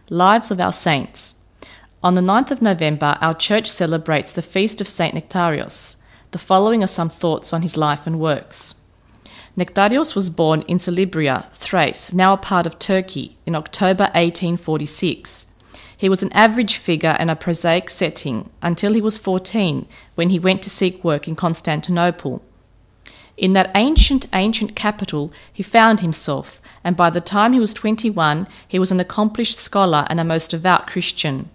Lives of our Saints. On the 9th of November, our church celebrates the feast of Saint Nektarios. The following are some thoughts on his life and works. Nektarios was born in Salibria, Thrace, now a part of Turkey, in October 1846. He was an average figure in a prosaic setting until he was 14, when he went to seek work in Constantinople. In that ancient capital, he found himself, and by the time he was 21, he was an accomplished scholar and a most devout Christian.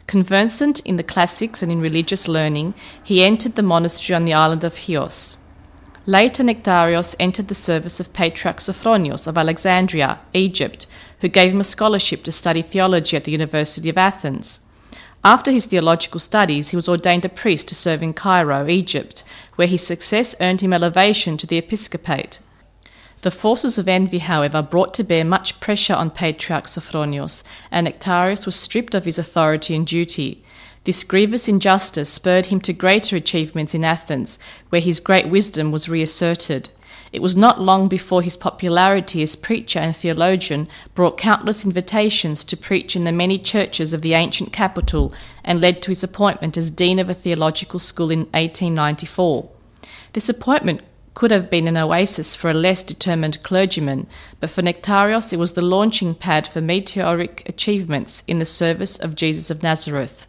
Conversant in the classics and in religious learning, he entered the monastery on the island of Chios. Later, Nektarios entered the service of Patriarch Sophronios of Alexandria, Egypt, who gave him a scholarship to study theology at the University of Athens. After his theological studies, he was ordained a priest to serve in Cairo, Egypt, where his success earned him elevation to the episcopate. The forces of envy, however, brought to bear much pressure on Patriarch Sophronios, and Nektarios was stripped of his authority and duty. This grievous injustice spurred him to greater achievements in Athens, where his great wisdom was reasserted. It was not long before his popularity as preacher and theologian brought countless invitations to preach in the many churches of the ancient capital and led to his appointment as dean of a theological school in 1894. This appointment could have been an oasis for a less determined clergyman, but for Nektarios it was the launching pad for meteoric achievements in the service of Jesus of Nazareth.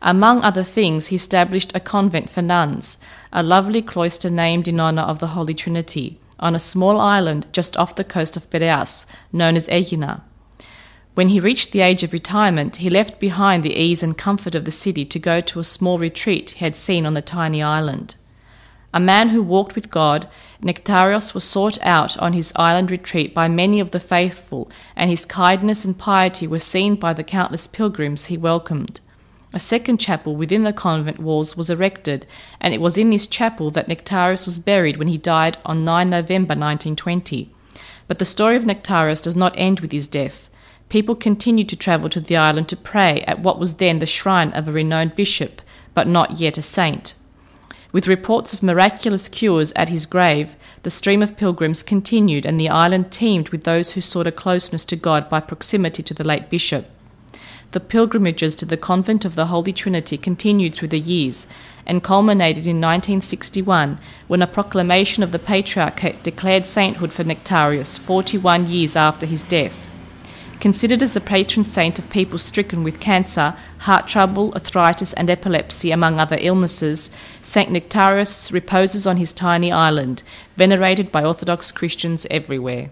Among other things, he established a convent for nuns, a lovely cloister named in honour of the Holy Trinity, on a small island just off the coast of Piraeus, known as Aegina. When he reached the age of retirement, he left behind the ease and comfort of the city to go to a small retreat he had seen on the tiny island. A man who walked with God, Nektarios was sought out on his island retreat by many of the faithful, and his kindness and piety were seen by the countless pilgrims he welcomed. A second chapel within the convent walls was erected, and it was in this chapel that Nektarios was buried when he died on 9 November 1920. But the story of Nektarios does not end with his death. People continued to travel to the island to pray at what was then the shrine of a renowned bishop, but not yet a saint. With reports of miraculous cures at his grave, the stream of pilgrims continued, and the island teemed with those who sought a closeness to God by proximity to the late bishop. The pilgrimages to the convent of the Holy Trinity continued through the years and culminated in 1961 when a proclamation of the Patriarchate declared sainthood for Nektarios 41 years after his death. Considered as the patron saint of people stricken with cancer, heart trouble, arthritis and epilepsy, among other illnesses, Saint Nektarios reposes on his tiny island, venerated by Orthodox Christians everywhere.